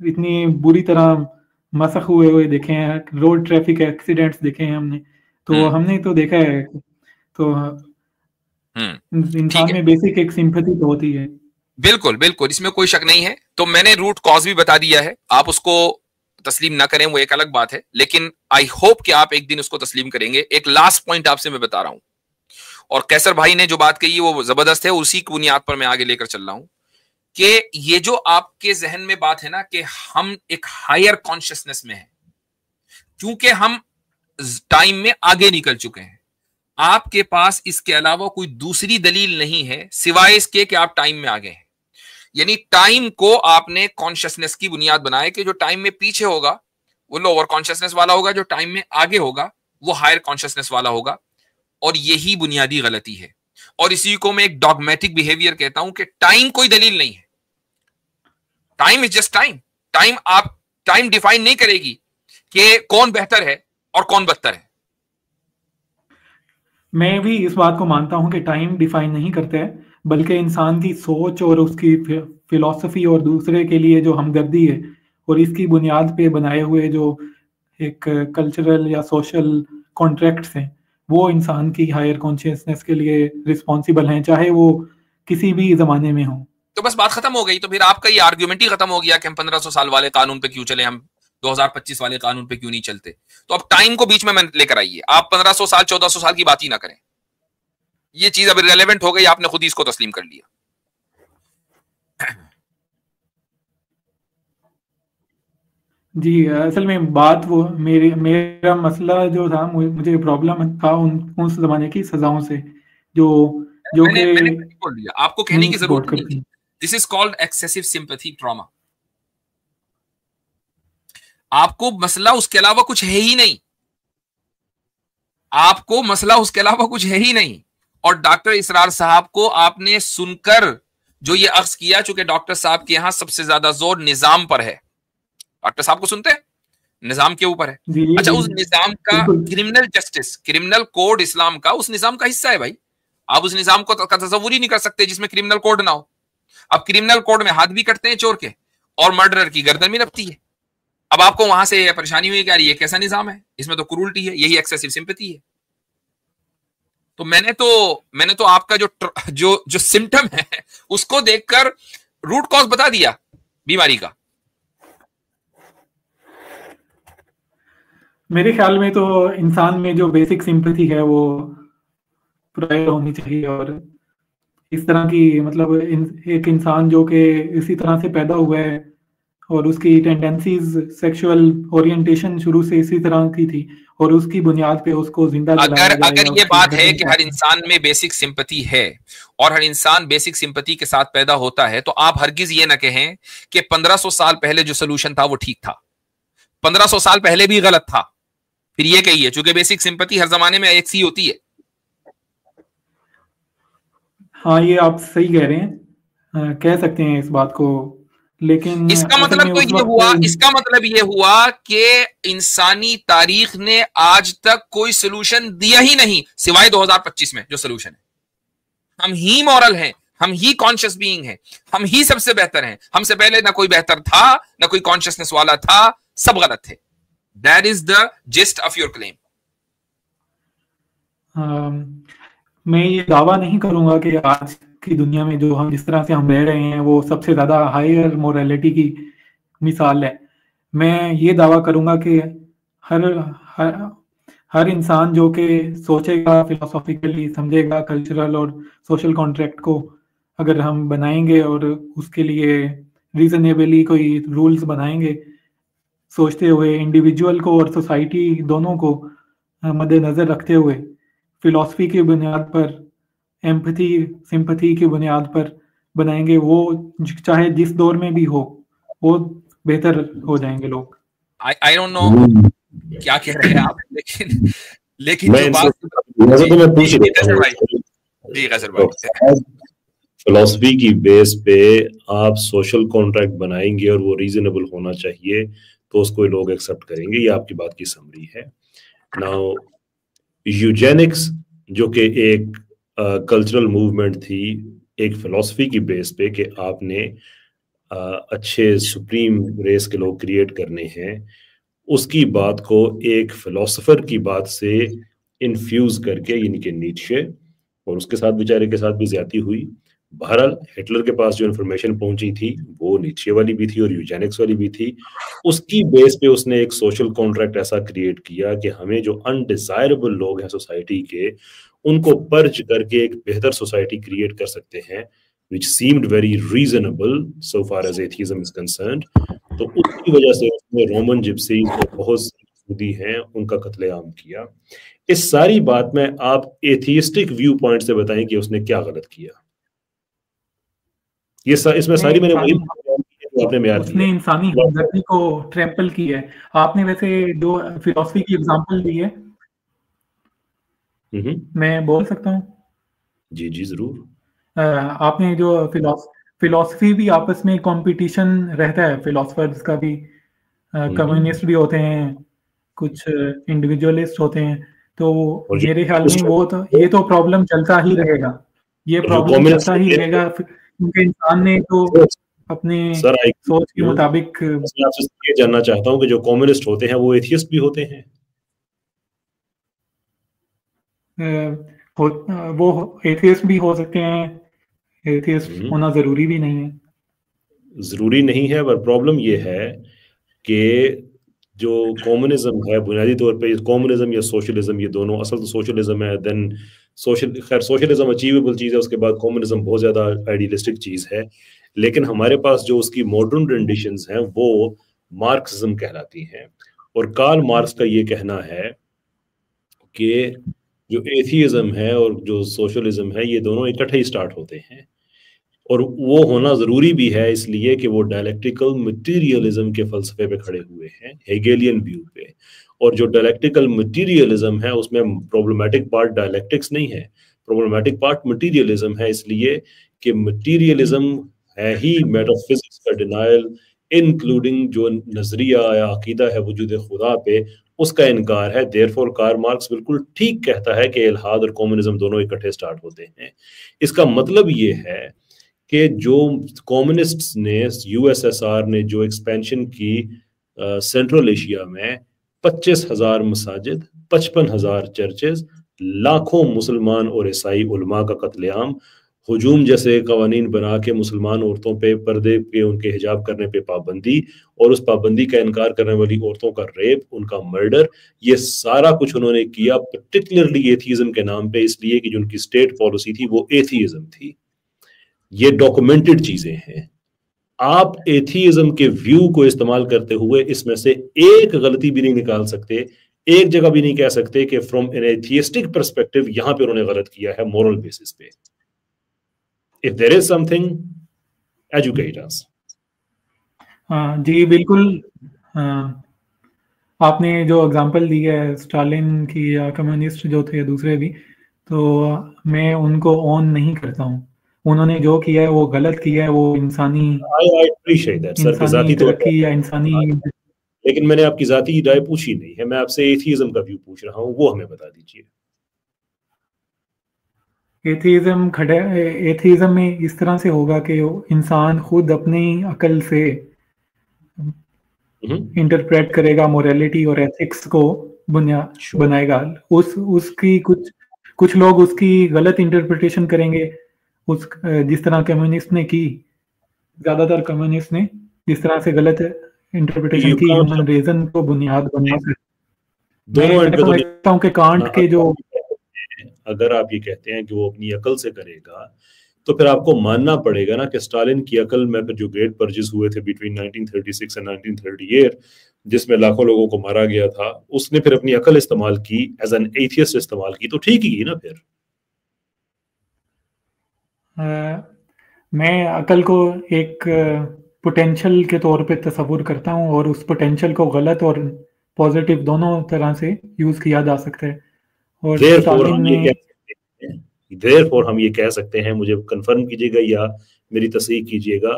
इतनी बुरी तरह मसख हुए देखे हैं, रोड ट्रैफिक एक्सीडेंट्स देखे हैं हमने, तो हमने तो देखा है। तो इंसान में बेसिक एक सिंपैथी तो होती है। बिल्कुल बिल्कुल, इसमें कोई शक नहीं है। तो मैंने रूट कॉज भी बता दिया है, आप उसको तस्लीम ना करें वो एक अलग बात है, लेकिन आई होप कि आप एक दिन उसको तस्लीम करेंगे। एक लास्ट पॉइंट आपसे मैं बता रहा हूं, और कैसर भाई ने जो बात कही है वो जबरदस्त है, उसी की बुनियाद पर मैं आगे लेकर चल रहा हूं कि ये जो आपके जहन में बात है ना कि हम एक हायर कॉन्शियसनेस में हैं, क्योंकि हम टाइम में आगे निकल चुके हैं। आपके पास इसके अलावा कोई दूसरी दलील नहीं है सिवाय इसके कि आप टाइम में आगे हैं। यानी टाइम को आपने कॉन्शियसनेस की बुनियाद बनाया कि जो टाइम में पीछे होगा वो लोअर कॉन्शियसनेस वाला होगा, जो टाइम में आगे होगा वो हायर कॉन्शियसनेस वाला होगा, और यही बुनियादी गलती है। और इसी को मैं एक डॉगमेटिक बिहेवियर कहता हूं कि टाइम कोई दलील नहीं है। Time is just time. Time define नहीं करेगी कि कौन बेहतर है और कौन बदतर है। मैं भी इस बात को मानता हूं कि टाइम डिफाइन नहीं करता है, बल्कि इंसान की सोच और उसकी फिलॉसफी और दूसरे के लिए जो हमदर्दी है और इसकी बुनियाद पे बनाए हुए जो एक कल्चरल या सोशल कॉन्ट्रैक्ट्स हैं, वो इंसान की हायर कॉन्शियसनेस के लिए रिस्पॉन्सिबल हैं, चाहे वो किसी भी जमाने में हो। तो बस बात खत्म हो गई। तो फिर आपका ये आर्ग्यूमेंट ही खत्म हो गया कि हम 1500 साल वाले कानून पे क्यों चले, हम 2025 वाले कानून पे क्यों नहीं चलते। तो अब टाइम को बीच में लेकर आइए, आप 1500 साल 1400 साल की बात ही ना करें। ये चीज अब रिलेवेंट हो गई, आपने खुद ही इसको तस्लीम कर लिया। जी, असल में बात वो मेरा मसला जो था, मुझे प्रॉब्लम था उस जमाने की सजाओं से जो मैंने बोल दिया, आपको कहने की जरूरत नहीं। This is called excessive sympathy trauma. आपको मसला उसके अलावा कुछ है ही नहीं, आपको मसला उसके अलावा कुछ है ही नहीं। और डॉक्टर इसरार साहब को आपने सुनकर जो ये अख्ज़ किया, चूंकि डॉक्टर साहब के यहां सबसे ज्यादा जोर निजाम पर है, डॉक्टर साहब को सुनते हैं, निजाम के ऊपर है। अच्छा, उस निजाम का क्रिमिनल जस्टिस, क्रिमिनल कोड इस्लाम का उस निजाम का हिस्सा है भाई। आप उस निजाम को तस्वुर ही नहीं कर सकते जिसमें क्रिमिनल कोड ना हो। अब क्रिमिनल कोड में हाथ भी कटते हैं चोर के, और मर्डरर की गर्दन भी नपती है। अब आपको वहां से परेशानी हुई कि यार ये कैसा निजाम है, इसमें तो क्रूरटी है, यही एक्सेसिव सिंपैथी है। तो मैंने तो आपका जो सिम्टम है उसको देखकर रूट कॉज बता दिया बीमारी का। मेरे ख्याल में तो इंसान में जो बेसिक सिंपैथी है वो प्रायर होनी चाहिए, और इस तरह की मतलब एक इंसान जो कि इसी तरह से पैदा हुआ है और उसकी टेंडेंसीज, सेक्सुअल ओरिएंटेशन शुरू से इसी तरह की थी, और उसकी बुनियाद पे उसको जिंदा अगर ये बात है कि हर इंसान में बेसिक सिंपैथी है और हर इंसान बेसिक सिंपैथी के साथ पैदा होता है, तो आप हरगिज ये ना कहें कि 1500 साल पहले जो सोल्यूशन था वो ठीक था, 1500 साल पहले भी गलत था, फिर ये कहिए, चूंकि बेसिक सिंपैथी हर जमाने में एक सी होती है। हाँ, ये आप सही कह रहे हैं, कह सकते हैं इस बात को, लेकिन इसका मतलब ये हुआ कि इंसानी तारीख ने आज तक कोई सोल्यूशन दिया ही नहीं सिवाय 2025 में जो सोल्यूशन है। हम ही मॉरल हैं, हम ही कॉन्शियस बीइंग हैं, हम ही सबसे बेहतर हैं, हमसे पहले ना कोई बेहतर था, ना कोई कॉन्शियसनेस वाला था, सब गलत थे। That is the gist of your claim. मैं ये दावा नहीं करूंगा कि आज की दुनिया में जो हम जिस तरह से हम रह रहे हैं वो सबसे ज्यादा हायर मोरालिटी की मिसाल है। मैं ये दावा करूंगा कि हर इंसान जो कि सोचेगा, फिलोसॉफिकली समझेगा, कल्चरल और सोशल कॉन्ट्रैक्ट को अगर हम बनाएंगे और उसके लिए रीजनेबली कोई रूल्स बनाएंगे, सोचते हुए इंडिविजुअल को और सोसाइटी दोनों को मद्देनजर रखते हुए, फिलॉसफी की बुनियाद पर, एम्पैथी, सिंपैथी की बुनियाद पर बनाएंगे, वो चाहे जिस दौर में भी हो वो बेहतर हो जाएंगे लोग। I don't know क्या कह रहे हैं आप, लेकिन जो बात फिलॉसफी की बेस पे आप सोशल कॉन्ट्रैक्ट बनाएंगे और वो रीजनेबल होना चाहिए तो उसको लोग एक्सेप्ट करेंगे, ये आपकी बात की समरी है। नाउ यूजेनिक्स जो कि एक कल्चरल मूवमेंट थी, एक फिलॉसफी की बेस पे कि आपने अच्छे सुप्रीम रेस के लोग क्रिएट करने हैं, उसकी बात को एक फिलोसोफर की बात से इन्फ्यूज करके, यानी कि नीत्शे, और उसके साथ बेचारे के साथ भी ज्यादती हुई। बहरहाल हिटलर के पास जो इन्फॉर्मेशन पहुंची थी वो नीत्शे वाली भी थी और यूजेनिक्स वाली भी थी। उसकी बेस पे उसने एक सोशल कॉन्ट्रैक्ट ऐसा क्रिएट किया कि हमें जो अनडिजायरेबल लोग हैं सोसाइटी के, उनको पर्ज करके एक बेहतर सोसाइटी क्रिएट कर सकते हैं, which seemed very reasonable so far as atheism is concerned। तो उसकी वजह से उसने रोमन जिप्सीज जो बहुत यहूदी हैं उनका कत्लेआम किया। इस सारी बात में आप एथियस्टिक व्यू पॉइंट से बताएं कि उसने क्या गलत किया। ये इसमें सारी मैंने वही उसने इंसानी हमदर्दी को ट्रैम्पल किया है। आपने वैसे जो फिलॉसफी की एग्जांपल दी है, मैं बोल सकता हूँ? जी जी जरूर। आपने जो फिलॉसफी भी आपस में कंपटीशन रहता है, फिलोसफर्स का भी, कम्युनिस्ट भी होते हैं, कुछ इंडिविजुअलिस्ट होते हैं, तो मेरे ख्याल में वो तो ये तो प्रॉब्लम चलता ही रहेगा, ये प्रॉब्लम चलता ही रहेगा, क्योंकि इंसान ने तो अपने सोच के मुताबिक। मैं आपसे ये जानना चाहता हूँ कि जो कम्युनिस्ट होते हैं वो एथियस्ट भी होते हैं? वो एथियस्ट भी हो सकते हैं, एथियस्ट होना जरूरी भी नहीं है। जरूरी नहीं है, पर प्रॉब्लम ये है कि जो कम्युनिज्म है बुनियादी तौर पे, कम्युनिज्म या सोशलिज्म, ये दोनों, असल तो सोशलिज्म है, देन खैर सोशलिज्म अचीवेबल चीज़ है, उसके बाद कम्युनिज्म बहुत ज़्यादा आइडियलिस्टिक चीज़ है, लेकिन हमारे पास जो उसकी मॉडर्न रेंडिशंस हैं वो मार्क्सिज्म कहलाती हैं। और कार्ल मार्क्स का ये कहना है कि जो एथियज्म है और जो सोशलिज्म है ये दोनों इकट्ठे ही स्टार्ट होते हैं, और वो होना ज़रूरी भी है इसलिए कि वो डायलेक्टिकल मटीरियलिज्म के फलसफे पे खड़े हुए हैं, हेगेलियन व्यू पे। और जो डायलेक्टिकल मटीरियलिज्म है उसमें प्रॉब्लमेटिक पार्ट डायलेक्टिक्स नहीं है, प्रॉब्लमेटिक पार्ट मटीरियलिज्म है, इसलिए कि मटीरियलिज्म है ही मेटाफिजिक्स का डिनायल, इंक्लूडिंग जो नजरिया या अकीदा है वजूद खुदा पे, उसका इनकार है। देयरफॉर कार्ल मार्क्स बिल्कुल ठीक कहता है कि इल्हाद और कम्युनिज्म दोनों इकट्ठे स्टार्ट होते हैं। इसका मतलब ये है कि जो कम्युनिस्ट्स ने, यूएसएसआर ने जो एक्सपेंशन की सेंट्रल एशिया में, 25,000 मसाजिद, 55,000 चर्चेज, लाखों मुसलमान और ईसाई उलमा का कत्लेआम, हुजूम जैसे कवानीन बना के मुसलमान औरतों पे पर्दे पे उनके हिजाब करने पे पाबंदी, और उस पाबंदी का इनकार करने वाली औरतों का रेप, उनका मर्डर, ये सारा कुछ उन्होंने किया पर्टिकुलरली एथीज्म के नाम पे, इसलिए कि जो उनकी स्टेट पॉलिसी थी वो एथीज्म थी। ये डॉक्यूमेंटेड चीजें हैं। आप एथीज्म के व्यू को इस्तेमाल करते हुए इसमें से एक गलती भी नहीं निकाल सकते, एक जगह भी नहीं कह सकते कि फ्रॉम एन एथियस्टिक पर्सपेक्टिव यहां पे उन्होंने गलत किया है मोरल बेसिस पे। If there is something, educate us. जी बिल्कुल। आपने जो एग्जांपल दी है स्टालिन की या कम्युनिस्ट जो थे दूसरे भी, तो मैं उनको ऑन नहीं करता हूँ। उन्होंने जो किया है वो गलत किया है, वो इंसानी तरक्की या इंसानी, लेकिन मैंने आपकी जाती राय पूछी नहीं है, मैं आपसे एथीज्म का व्यू पूछ रहा हूँ, वो हमें बता दीजिए। एथीज्म में इस तरह से होगा कि इंसान खुद अपनी अकल से इंटरप्रेट करेगा मोरालिटी और एथिक्स को बनाएगा। उसकी कुछ लोग उसकी गलत इंटरप्रिटेशन करेंगे, जिस तरह कम्युनिस्ट ने की, ज्यादातर कम्युनिस्ट ने जिस तरह से गलत इंटरप्रिटेशन की ह्यूमन रीजन को बुनियाद बनाकर। दोनों एंड पे समझता हूं कि कांट के जो, अगर आप ये कहते हैं कि वो अपनी अकल से करेगा, तो फिर आपको मानना पड़ेगा ना कि स्टालिन की अकल में फिर जो ग्रेट पर्चेस हुए थे बिटवीन 1936 एंड 1938, जिसमें लाखों लोगों को मारा गया था, उसने फिर अपनी अकल इस्तेमाल की, एज एन एथियस्ट इस्तेमाल की, तो ठीक ही ना फिर। मैं अकल को एक पोटेंशियल के तौर पे तस्वुर करता हूँ, और उस पोटेंशियल को गलत और पॉजिटिव दोनों तरह से यूज किया जा सकता है। और देयरफॉर हम ये कह सकते हैं, मुझे कंफर्म कीजिएगा या मेरी तस्दीक कीजिएगा,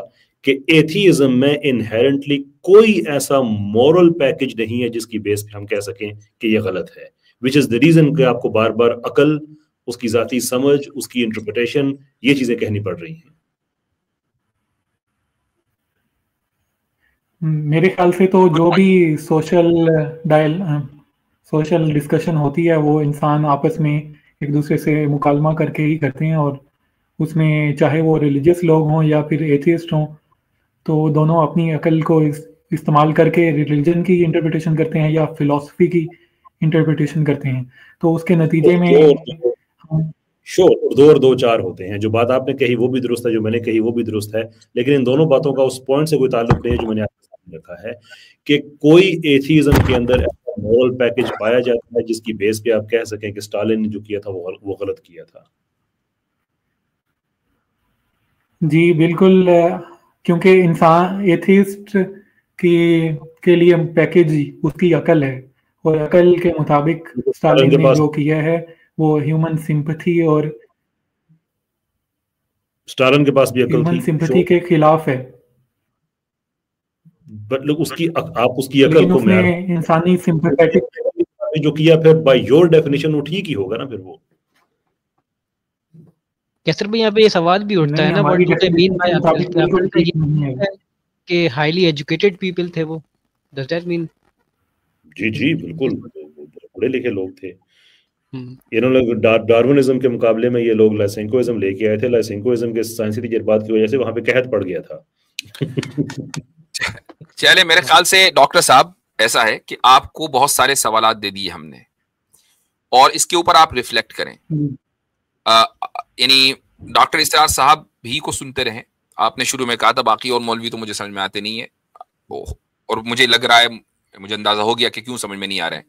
कि एथीइज्म में इनहेरेंटली कोई ऐसा मॉरल पैकेज नहीं है जिसकी बेस पे हम कह सकें कि ये गलत है, विच इज द रीजन कि आपको बार बार अकल, उसकी जाती समझ, उसकी इंटरप्रिटेशन, ये चीजें कहनी पड़ रही हैं। मेरे ख्याल से तो जो भी सोशल डिस्कशन होती है वो इंसान आपस में एक दूसरे से मुकालमा करके ही करते हैं, और उसमें चाहे वो रिलीजियस लोग हों या फिर एथियस्ट हों, तो दोनों अपनी अकल को इस्तेमाल करके रिलीजन की इंटरप्रिटेशन करते हैं या फिलॉसफी की इंटरप्रिटेशन करते हैं। तो उसके नतीजे में दो और दो चार होते हैं। जो बात आपने कही वो भी दुरुस्त है, जो मैंने कही वो भी दुरुस्त है, लेकिन इन दोनों बातों का उस पॉइंट से कोई ताल्लुक नहीं है जो मैंने आपके सामने रखा है कि कोई एथीइज्म के अंदर ऐसा मॉरल पैकेज पाया जाता है जिसकी बेस पे आप कह सकें कि स्टालिन ने जो किया था वो गलत किया था। जी बिल्कुल, क्योंकि इंसान एथिस्ट के लिए पैकेज उसकी अकल है, और अकल के मुताबिक स्टालिन ने जो किया है वो ह्यूमन सिंपैथी, और स्टालिन के पास भी अकल ह्यूमन सिंपैथी के खिलाफ है। बट आप उसकी अकल को इंसानी सिंपैथेटिक जो किया, फिर बाय योर डेफिनेशन वो ठीक ही होगा ना फिर वो। कैसर भाई यहाँ पे ये सवाल भी उठता है ना, what do they mean by अकल, कि हाईली एजुकेटेड पीपल थे वो, डज दैट मीन? जी बिल्कुल, पढ़े लिखे लोग थे। इन्होंने डार्विनिज्म के मुकाबले में ये लोग लाइसेंकोइज्म लेके आए थे। लाइसेंकोइज्म के साइंसी तजर्बात की वजह से वहां पे कहत पड़ गया था। चले, मेरे ख्याल से डॉक्टर साहब ऐसा है कि आपको बहुत सारे सवालात दे दिए हमने, और इसके ऊपर आप रिफ्लेक्ट करें। यानी डॉक्टर इसरार साहब भी को सुनते रहें। आपने शुरू में कहा था बाकी और मौलवी तो मुझे समझ में आते नहीं है, और मुझे लग रहा है, मुझे अंदाजा हो गया कि क्यों समझ में नहीं आ रहे हैं।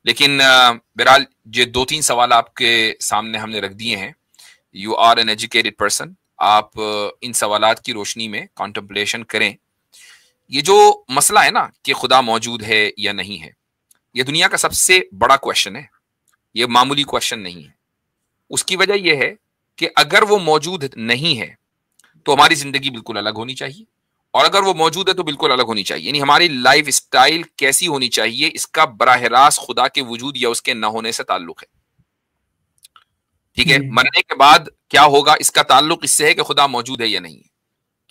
लेकिन बहरहाल ये 2-3 सवाल आपके सामने हमने रख दिए हैं। You are an educated person, आप इन सवालात की रोशनी में कॉन्टेम्पलेशन करें। ये जो मसला है ना कि खुदा मौजूद है या नहीं है, ये दुनिया का सबसे बड़ा क्वेश्चन है, ये मामूली क्वेश्चन नहीं है। उसकी वजह यह है कि अगर वो मौजूद नहीं है तो हमारी जिंदगी बिल्कुल अलग होनी चाहिए, और अगर वो मौजूद है तो बिल्कुल अलग होनी चाहिए। यानी हमारी लाइफ स्टाइल कैसी होनी चाहिए, इसका बराह रास्त खुदा के वजूद या उसके न होने से ताल्लुक है। ठीक है, मरने के बाद क्या होगा इसका ताल्लुक इससे है कि खुदा मौजूद है या नहीं है।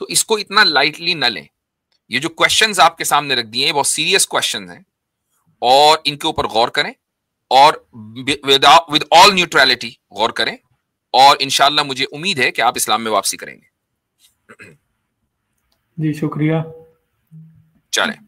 तो इसको इतना लाइटली न लें। ये जो क्वेश्चंस आपके सामने रख दिए हैं बहुत सीरियस क्वेश्चंस हैं, और इनके ऊपर गौर करें, और विद ऑल न्यूट्रलिटी गौर करें, और इंशाल्लाह मुझे उम्मीद है कि आप इस्लाम में वापसी करेंगे। जी शुक्रिया। चलें।